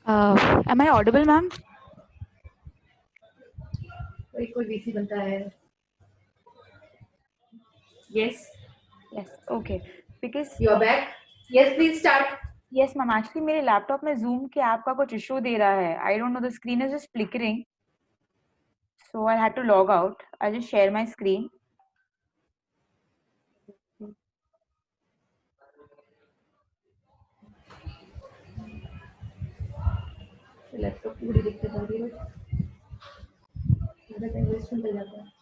Am I audible, ma'am? कोई VC बनता है. Yes. Yes. Okay. Because You are back. Yes, please start. yes, ma'am. Actually, मेरे laptop में Zoom के app का कुछ इशू दे रहा है. I don't know. The screen is just flickering, so I had to log out. I'll just share my screen. Laptop पूरी दिक्कत आ रही है. ज़्यादा टाइम वेस्ट होता जाता है.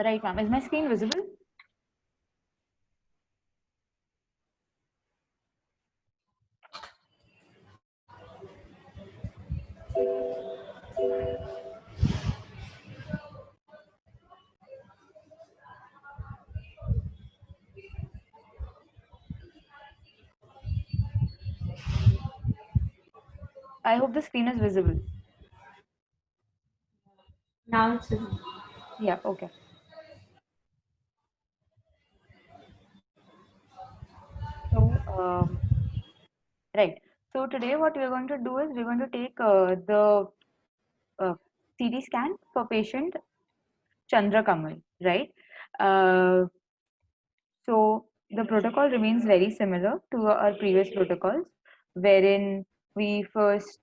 Right, ma'am. Is my screen visible? I hope the screen is visible. Now it's visible. Yeah. Okay. So, right. So today, what we're going to do is we're going to take the CT scan for patient Chandra Kamal, right? Uh, So the protocol remains very similar to our previous protocols, wherein we first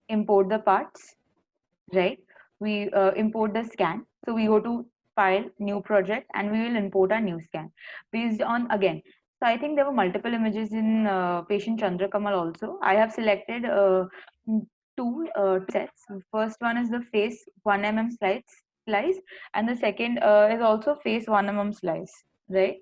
import the parts, right? We import the scan. So we go to file, new project, and we will import a new scan based on again. So I think there were multiple images in patient Chandra Kamal also. I have selected two sets. First one is the face 1 mm slice, and the second is also face 1 mm slice, right?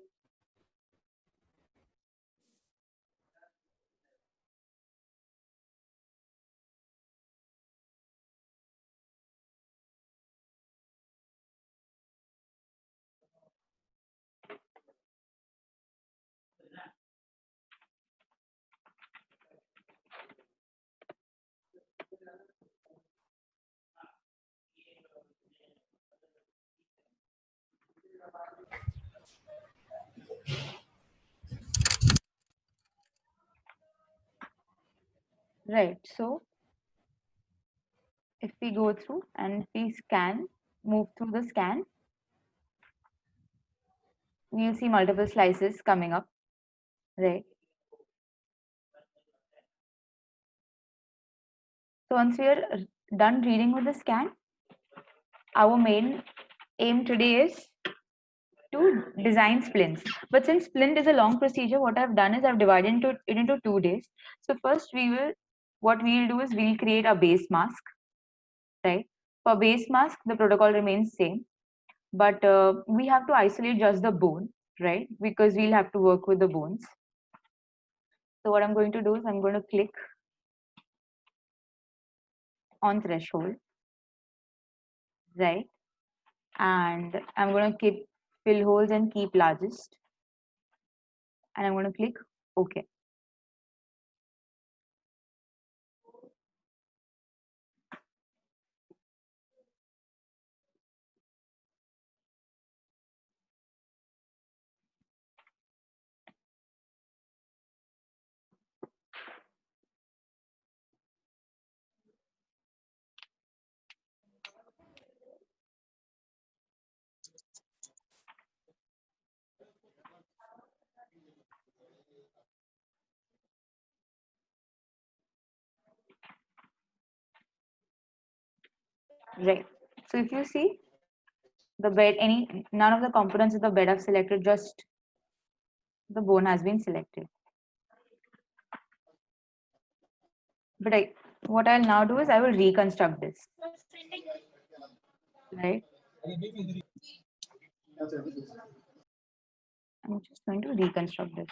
Right. So if we go through and we scan, move through the scan, we'll see multiple slices coming up, right? So once we are done reading with the scan, our main aim today is to design splints. But since splint is a long procedure, what I've done is I've divided it into 2 days. So first what we'll do is we'll create a base mask, right? For base mask, the protocol remains same, but we have to isolate just the bone, right? Because we'll have to work with the bones. So what I'm going to do is I'm going to click on threshold, right? And I'm going to keep fill holes and keep largest. And I'm going to click OK. Right. So if you see the bed, none of the components of the bed I've selected, just the bone has been selected. But what I'll now do is I will reconstruct this. Right. I'm just going to reconstruct this.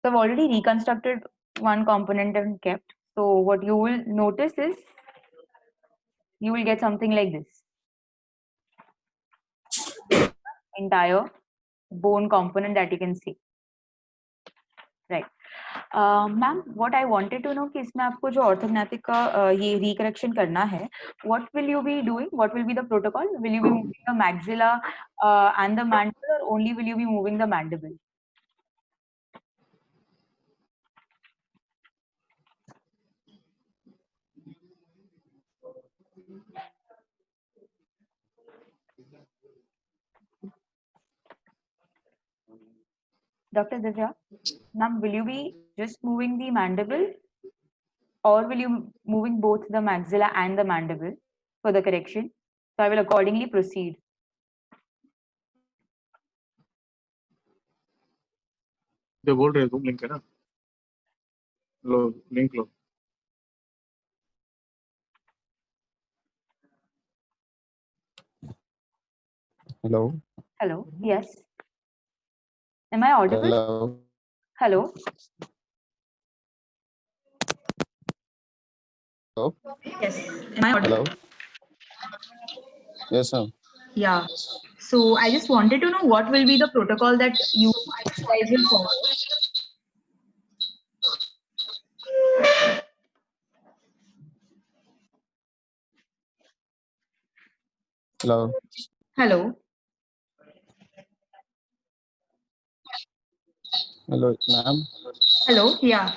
So I've already reconstructed one component and kept. So what you will notice is you will get something like this. Entire bone component that you can see. Right. Ma'am what I wanted to know कि इसमें आपको जो ऑर्थोग्नैथिक का ये रिकरेक्शन करना है, what will you be doing, what will be the protocol, will you be moving the maxilla and the mandible और only will you be moving the mandible? Dr. Divya, ma'am, will you be just moving the mandible or will you moving both the maxilla and the mandible for the correction? So I will accordingly proceed. जो बोल रहे हो link है ना, लो link low. Hello. Hello. Yes. Am I audible? Hello. Hello. Hello. Yes. Am I audible? Hello. Yes, ma'am. Yeah. So I just wanted to know what will be the protocol that you guys will follow. Hello. Hello. Hello, ma'am. Hello. Yeah.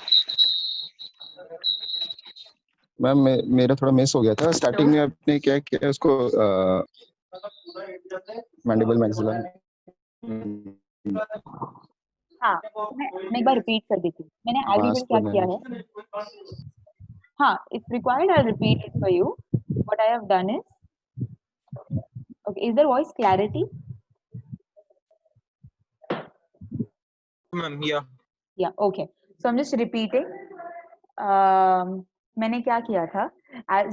Ma'am मेरा थोड़ा miss हो गया था starting में. आपने क्या किया उसको मैंडिबल मैक्सिला? हाँ, मैं एक बार रिपीट कर देती हूँ. मैंने एज यूजुअल क्या किया है. हाँ, if required, I'll repeat it for you. What I have done is, okay, is there voice clarity? Ma'am, yeah. Yeah, okay. So I'm just repeating. मैंने क्या किया था,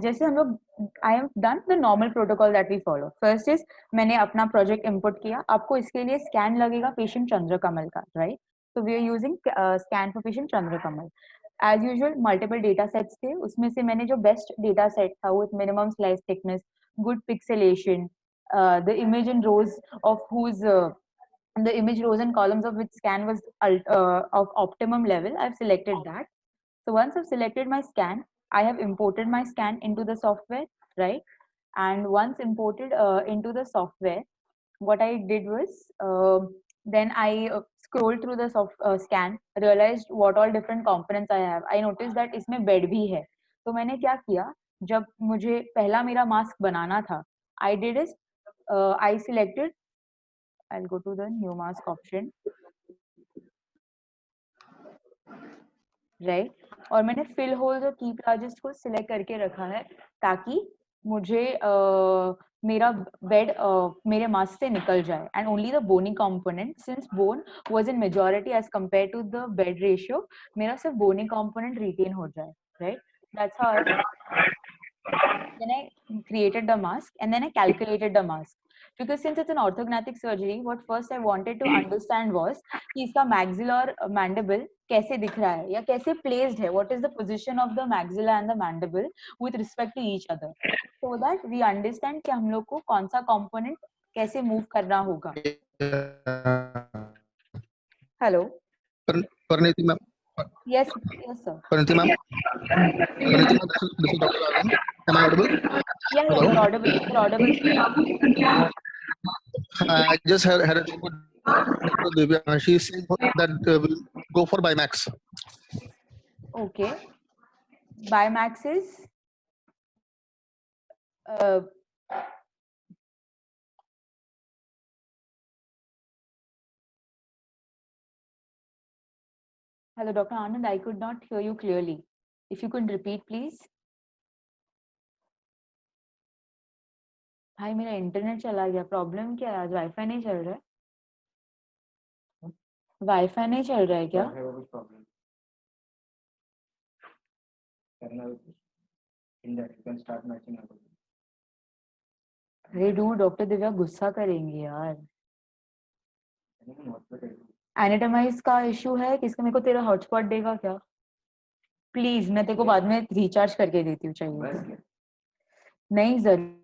जैसे हम लोग I have done the normal protocol that we follow. First is मैंने अपना project input किया. आपको इसके लिए स्कैन लगेगा पेशेंट चंद्रकमल का, right? So we are using scan for patient चंद्रकमल. As usual, multiple data sets थे. उसमें से मैंने जो best data set था with minimum slice thickness, good pixelation, the image in rows of whose the image rows and columns of which scan was of optimum level. I've selected that. So once I've selected my scan, I have imported my scan into the software, right? And once imported into the software, what I did was then I scrolled through the scan, realized what all different components I have. I noticed that इसमें bed भी है. तो मैंने क्या किया, जब मुझे पहला मेरा मास्क बनाना था, I did is I selected, I'll go to the new mask option, right और मैंने फिल होल्स और कीप लार्जेस्ट को सिलेक्ट करके रखा है ताकि मुझे मेरा बेड मेरे मास्क से निकल जाए and only the bony component since bone was in majority as compare to the bed ratio मेरा सिर्फ बोनी कंपोनेंट रिटेन हो जाए right that's how then I created the mask and then I calculated the mask. Because since it's an orthognathic surgery, what first I wanted to understand was कि इसका maxilla और mandible कैसे दिख रहा है या कैसे placed है. What is the position of the maxilla and the mandible with respect to each other, so that we understand कि हम लोग को कौन सा component कैसे move करना होगा. Hello. Parineeti ma'am. Yes, yes sir. Parineeti ma'am. Parineeti ma'am, this is Dr. Arvind. Am I audible? Yeah, Hello? you're audible. You're audible. I just had a talk with Dr. Divya. She is saying that we'll go for Bimax. Okay. Bimax is hello, Dr. Anand. I could not hear you clearly. If you could repeat, please. भाई मेरा internet चला गया. Problem क्या है आज? Wifi नहीं चल रहा है? वाईफाई नहीं चल रहा है क्या? अरे डू डॉक्टर दिव्या गुस्सा करेंगे यार. एनाटोमाइज का इशू है किसका? मेरे को तेरा हॉटस्पॉट देगा क्या प्लीज? मैं तेरे को बाद में रिचार्ज करके देती हूँ चाहिए. नहीं जरूर.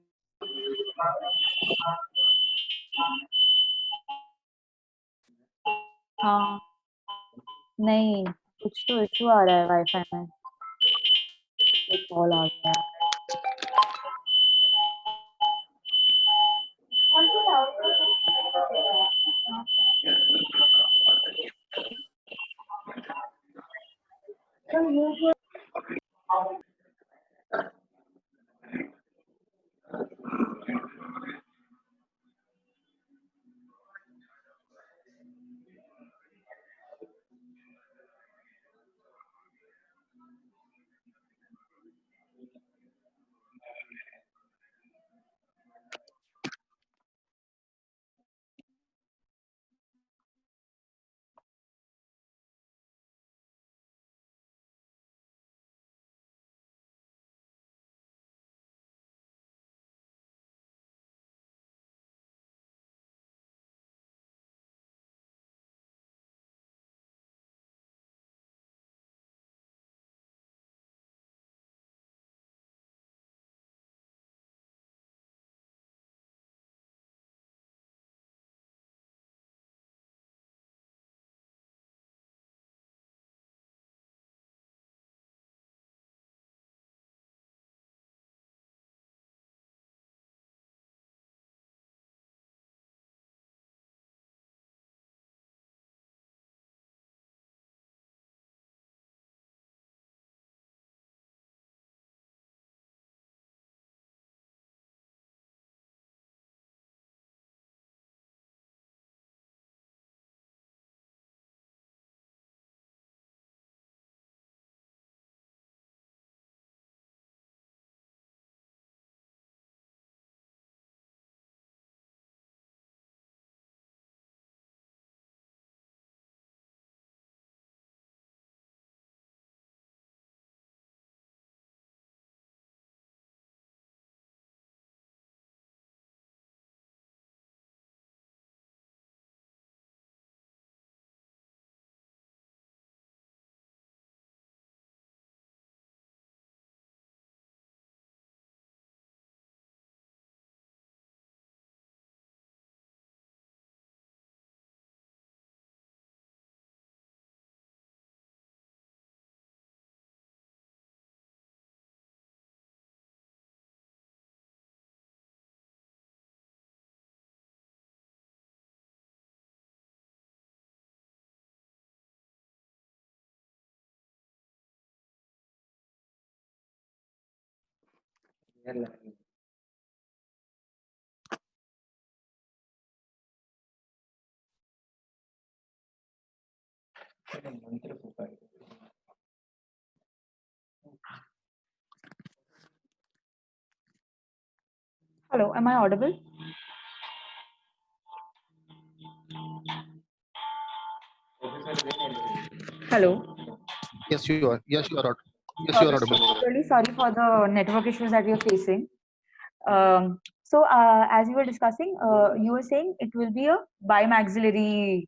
हाँ नहीं कुछ तो इशू आ रहा है वाईफाई में, एक कॉल आ गया। Hello, am I audible? Hello. Yes, you are. Yes, you are audible. Yes, you are audible. Really sorry for the network issues that we are facing. As you were discussing, you were saying it will be a bimaxillary.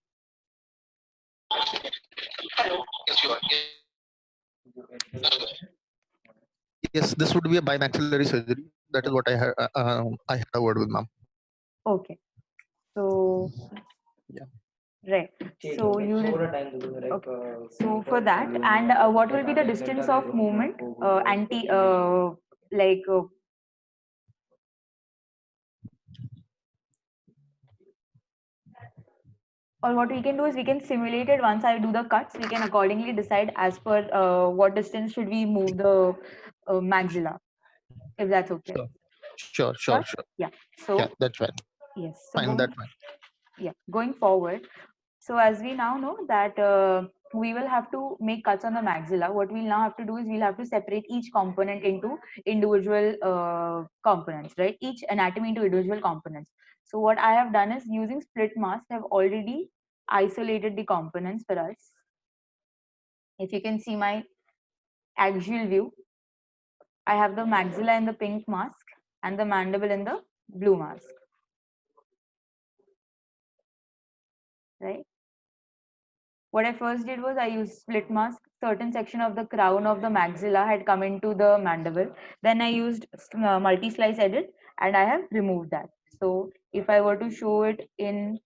Yes, this would be a bimaxillary surgery. That is what I had a word with ma'am. Okay. So, Yeah. right. So you okay. So for that, and what will be the distance of movement? Like or what we can do is we can simulate it once I do the cuts. We can accordingly decide as per what distance should we move the maxilla, if that's okay. Sure. Yeah. So Yeah, that's fine. yes. So Fine, that's fine. yeah, going forward. So as we now know that we will have to make cuts on the maxilla. What we'll now have to do is we'll have to separate each component into individual components, right? Each anatomy into individual components. So what I have done is using split mask, I've already isolated the components for us. If you can see my axial view, I have the maxilla in the pink mask and the mandible in the blue mask, right? What I first did was I used split mask. Certain section of the crown of the maxilla had come into the mandible. Then I used multi-slice edit and I have removed that. So if I were to show it in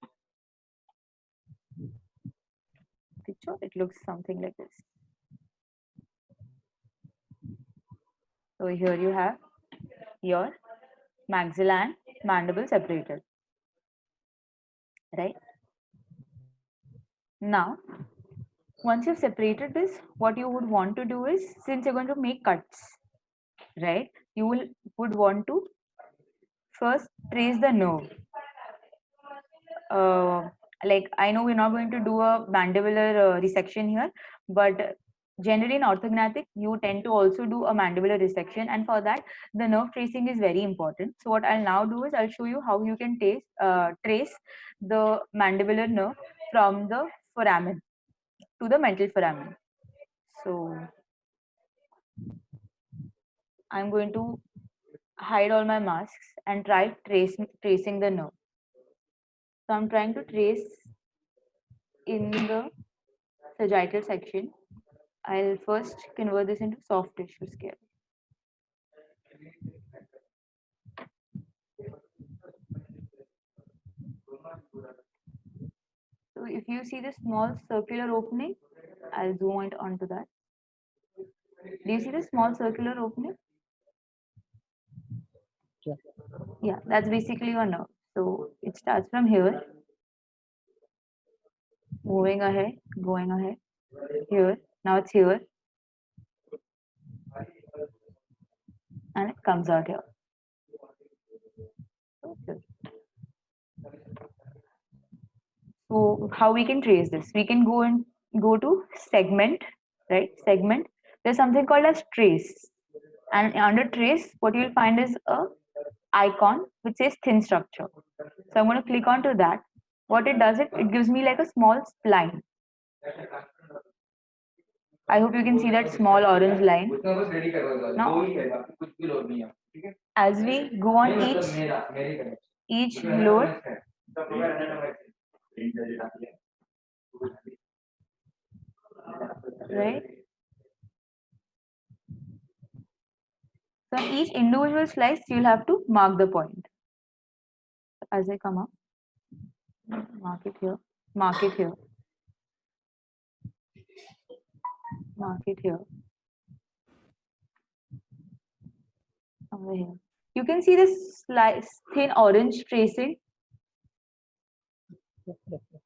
picture, it looks something like this. So here you have your maxilla and mandible separated, right? Now, once you've separated this, what you would want to do is, since you're going to make cuts, right? You would want to first trace the nerve. Like I know we're not going to do a mandibular resection here, but generally in orthognathic you tend to also do a mandibular resection, and for that the nerve tracing is very important. So what I'll now do is I'll show you how you can trace the mandibular nerve from the foramen to the mental foramen. So I'm going to hide all my masks and try tracing the nerve. So I'm trying to trace in the sagittal section. I'll first convert this into soft tissue scale. So if you see the small circular opening, I'll zoom it onto that. Do you see the small circular opening? Yeah, that's basically your nerve. So it starts from here, moving ahead, going ahead, here. Now it's here, and it comes out here. So how we can trace this? We can go to segment, right? Segment. There's something called as trace, and under trace, what you'll find is a icon which says thin structure. So I'm going to click onto that. What it does, it gives me like a small spline. I hope you can see that small orange line. Now, as we go on each load, right? So on each individual slice, you'll have to mark the point. As I come up, mark it here, mark it here, mark it here, over here. You can see this slice, thin orange tracing.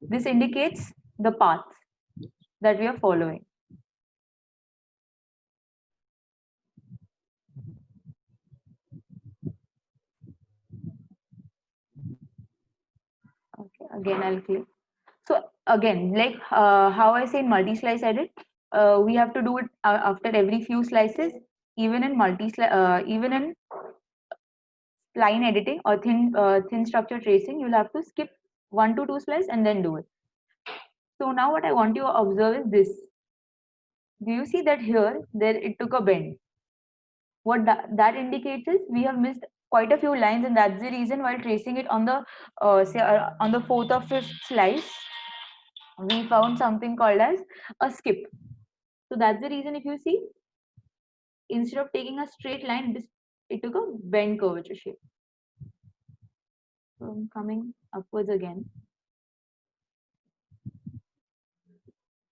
This indicates the path that we are following. Okay, again I'll click. So again, like how I say in multi-slice edit, we have to do it after every few slices. Even in even in line editing or thin structure tracing, you'll have to skip 1 to 2 slices and then do it. So now what I want you to observe is this. Do you see that here, there it took a bend? What that indicates is we have missed quite a few lines, and that's the reason while tracing it on the on the 4th or 5th slice, we found something called as a skip. So that's the reason if you see, instead of taking a straight line, it took a bend curvature shape. So I'm coming upwards again.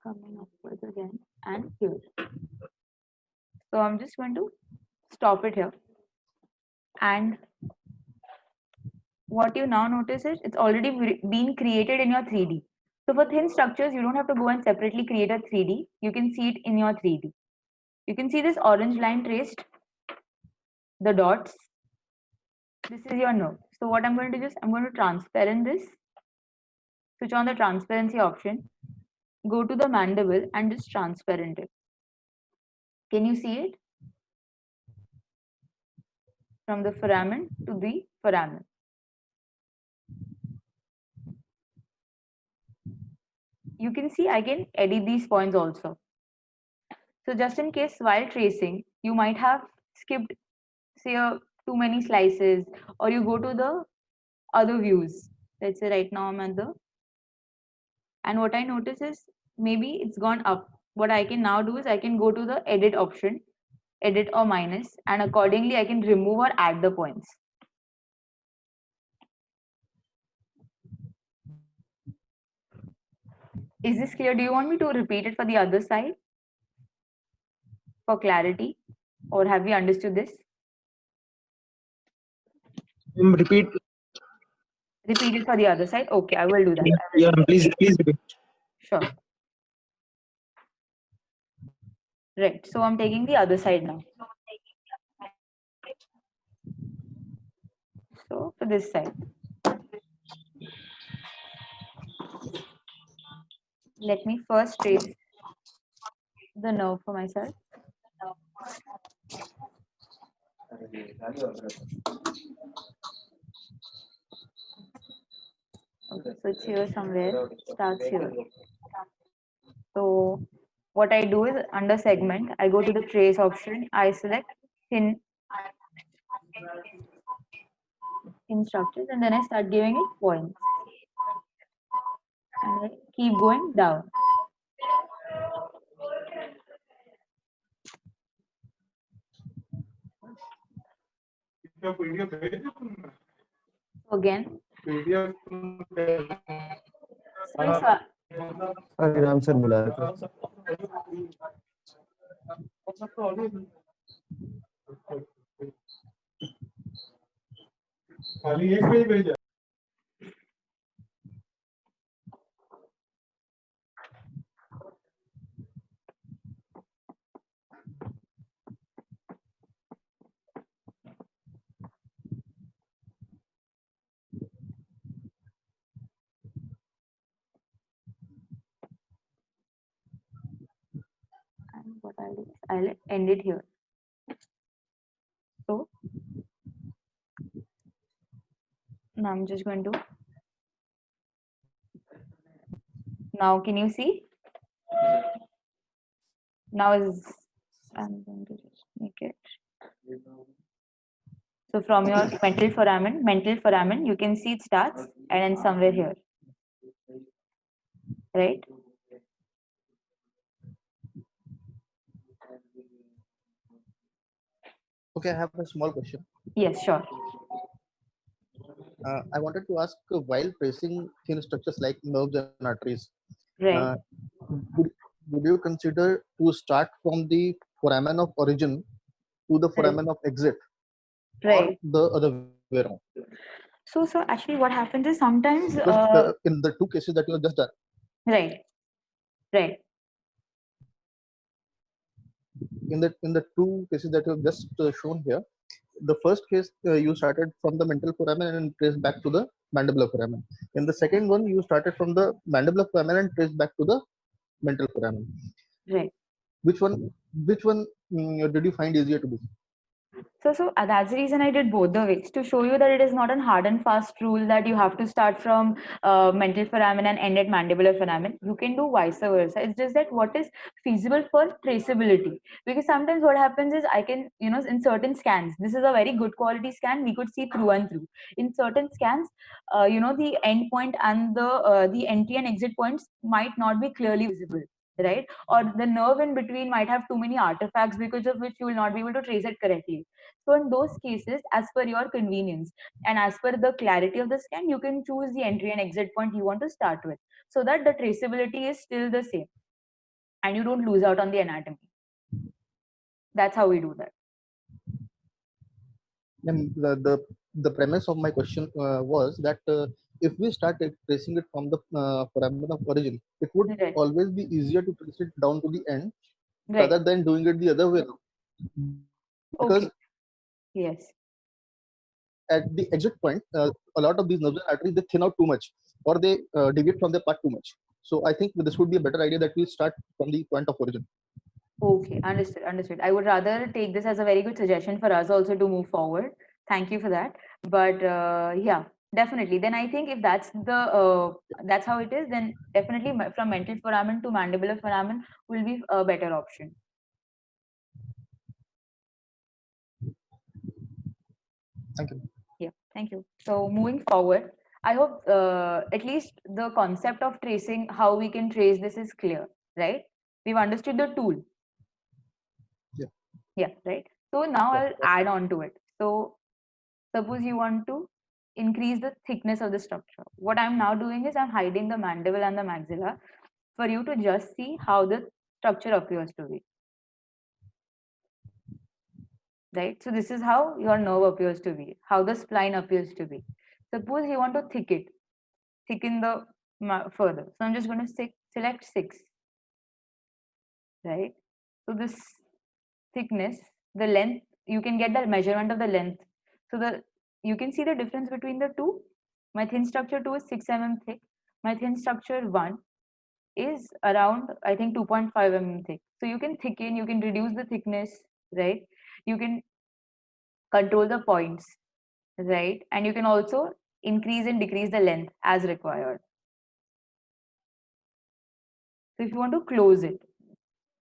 Coming upwards again and here. So I'm just going to stop it here. And what you now notice is it's already been created in your 3D. So for thin structures, you don't have to go and separately create a 3D. You can see it in your 3D. You can see this orange line traced, the dots. This is your nerve. So what I'm going to do is I'm going to transparent this. Switch on the transparency option. Go to the mandible and just transparent it. Can you see it? From the foramen to the foramen. You can see I can edit these points also. So just in case while tracing, you might have skipped, say, too many slices, or you go to the other views. Let's say right now I'm at the, and what I notice is maybe it's gone up. What I can now do is I can go to the edit option, edit or minus, and accordingly I can remove or add the points. Is this clear? Do you want me to repeat it for the other side for clarity? Or have we understood this? Repeat. Repeat it for the other side. Okay, I will do that. Yeah, please repeat. Sure. Right. So I'm taking the other side now. So for this side. Let me first trace the nerve for myself. Okay, so it's here somewhere, starts here. So what I do is under segment, I go to the trace option, I select thin structures, and then I start giving it points. And I keep going down. Again. Sorry, sir. Ram sir बुला रहे थे खाली एक page भेजा And what I'll do is I'll end it here. So now I'm just going to. Now can you see? Now is I'm going to just make it. So from your mental foramen, you can see it starts and then somewhere here, right? Okay, I have a small question. Yes, sure. I wanted to ask while tracing thin structures like nerves and arteries, Right. would you consider to start from the foramen of origin to the foramen of exit, Right. or the other way around? So actually what happens is sometimes Because in the two cases that you have just done, right. in the two cases that you have just shown here, the first case you started from the mental foramen and traced back to the mandibular foramen. In the second one, you started from the mandibular foramen and traced back to the mental foramen. Right. Which one did you find easier to do? So that's the reason I did both the ways, to show you that it is not a hard and fast rule that you have to start from mental foramen and end at mandibular foramen. You can do vice versa. It's just that what is feasible for traceability. Because sometimes what happens is I can, in certain scans, this is a very good quality scan, we could see through and through. In certain scans, the end point and the entry and exit points might not be clearly visible. Right, or the nerve in between might have too many artifacts because of which you will not be able to trace it correctly. So in those cases, as per your convenience and as per the clarity of the scan, you can choose the entry and exit point you want to start with, so that the traceability is still the same and you don't lose out on the anatomy. That's how we do that. And the premise of my question was that if we start tracing it from the foramen of origin, it would Right. always be easier to trace it down to the end, Right. rather than doing it the other way around. Because Okay. Yes. at the exit point, a lot of these nerves and arteries, they thin out too much, or they deviate from their path too much. So I think this would be a better idea that we start from the point of origin. Okay, understood. I would rather take this as a very good suggestion for us also to move forward. Thank you for that. But yeah, definitely. Then I think if that's that's how it is, then definitely from mental foramen to mandibular foramen will be a better option. Thank you. Yeah, thank you. So moving forward, I hope at least the concept of tracing, how we can trace this is clear, right? We've understood the tool. Yeah, right. So now I'll add on to it. So suppose you want to increase the thickness of the structure. What I'm now doing is I'm hiding the mandible and the maxilla for you to just see how the structure appears to be. right? So this is how your nerve appears to be, how the spline appears to be. Suppose you want to thicken the further. So I'm just going to select 6, right? So this thickness, the length, you can get the measurement of the length. So you can see the difference between the two. My thin structure 2 is 6 mm thick. My thin structure 1 is around, I think, 2.5 mm thick. So you can thicken, you can reduce the thickness, right? You can control the points, right? And you can also increase and decrease the length as required. So if you want to close it,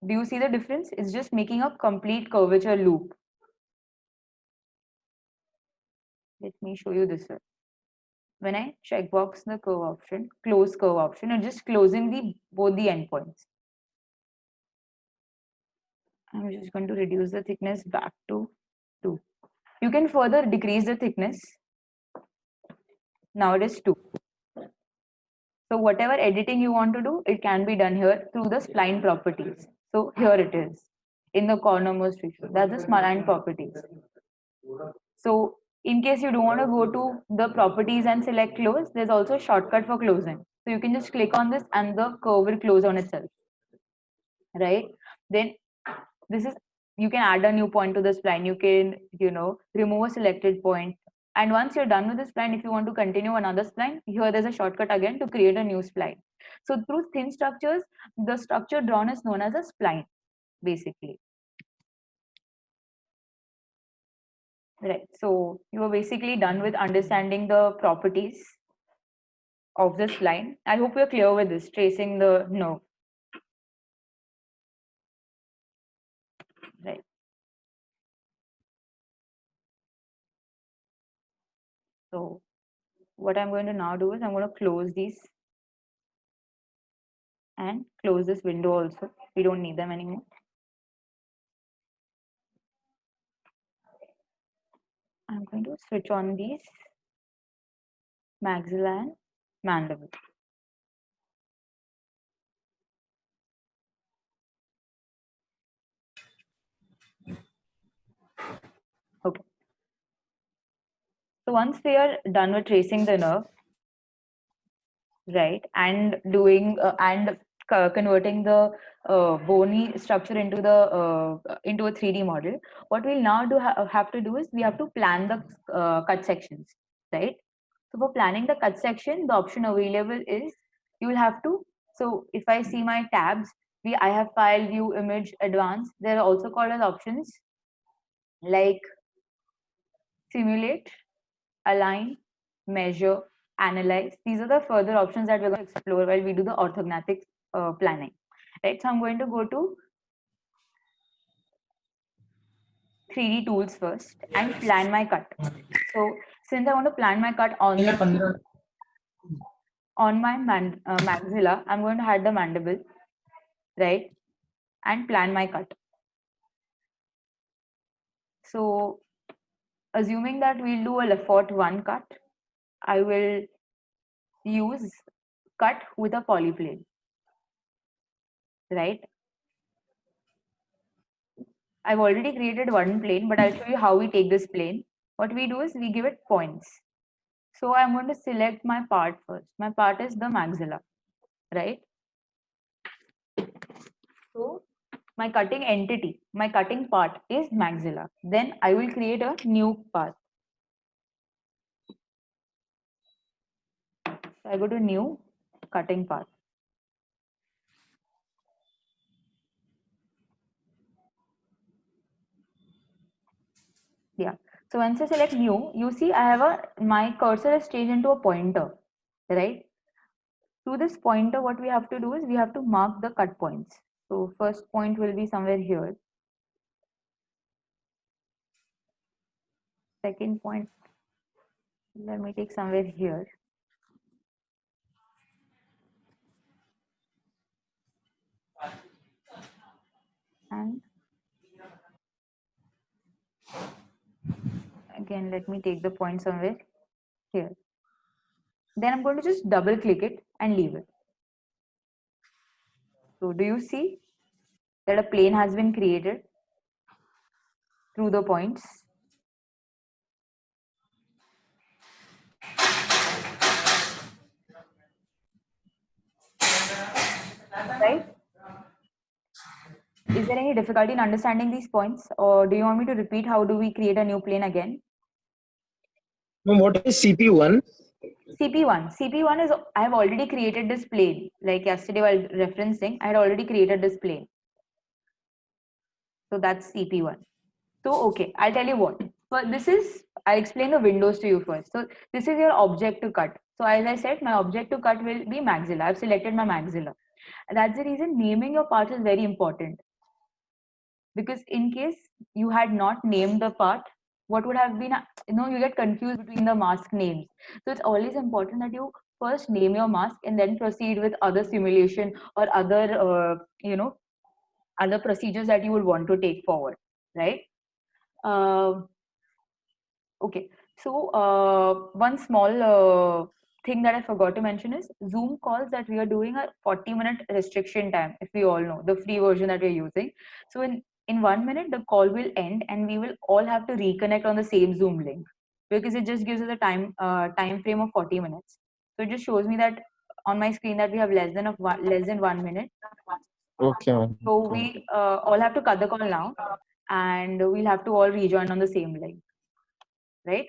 do you see the difference? It's just making a complete curvature loop. Let me show you this way. When I checkbox the curve option, close curve option, it's just closing both the endpoints. I'm just going to reduce the thickness back to 2. You can further decrease the thickness. Now it is 2. So whatever editing you want to do, it can be done here through the spline properties. So here it is in the cornermost ratio. That's the spline properties. So in case you don't want to go to the properties and select close, there's also a shortcut for closing. So you can just click on this and the curve will close on itself, right? Then this is, you can add a new point to the spline. You can, remove a selected point. And once you're done with the spline, if you want to continue another spline, here there's a shortcut again to create a new spline. So through thin structures, the structure drawn is known as a spline, basically. Right. So you are basically done with understanding the properties of this line. I hope you're clear with this, tracing the nerve. Right. So what I'm going to now do is I'm going to close these and close this window also. We don't need them anymore. I'm going to switch on these maxilla and mandible. Okay. So once we are done with tracing the nerve, right, and doing converting the bony structure into a 3D model, what we'll now have to do is we have to plan the cut sections, right? So for planning the cut section, the option available is you will have to. So if I see my tabs, I have file, view, image, advanced. They are also called as options like simulate, align, measure, analyze. These are the further options that we're going to explore while we do the orthognathic planning. Right, so I'm going to go to 3D tools first and plan my cut. So since I want to plan my cut on my maxilla, I'm going to hide the mandible, right, and plan my cut. So assuming that we'll do a Lefort 1 cut, I will use cut with a polyplane, right? I've already created one plane, but I'll show you how we take this plane. What we do is we give it points. So I'm going to select my part first. My part is the maxilla, right? So my cutting entity, my cutting part is maxilla. Then I will create a new part. So I go to new cutting part. Yeah. So once I select new, you see I have my cursor is changed into a pointer, right? To this pointer, what we have to do is we have to mark the cut points. So first point will be somewhere here. Second point, let me take somewhere here. And again, let me take the point somewhere here. Then I'm going to just double click it and leave it. So do you see that a plane has been created through the points. Right? Is there any difficulty in understanding these points, or do you want me to repeat how do we create a new plane again? Ma'am, what is CP1? CP1 is, I have already created this plane. Like yesterday while referencing, I had already created this plane. So that's CP1. So, okay, I'll tell you what. But this is, I'll explain the windows to you first. So this is your object to cut. So as I said, my object to cut will be maxilla. I've selected my maxilla. That's the reason naming your part is very important. Because in case you had not named the part, what would have been, you get confused between the mask names. So it's always important that you first name your mask and then proceed with other simulation or other, other procedures that you would want to take forward, right? Okay, so one small thing that I forgot to mention is Zoom calls that we are doing are 40-minute restriction time, if we all know, the free version that we're using. So in 1 minute, the call will end and we will all have to reconnect on the same Zoom link because it just gives us a time frame of 40 minutes. So it just shows me that on my screen that we have less than 1 minute. Okay, ma'am. So we all have to cut the call now and we'll have to all rejoin on the same link, right?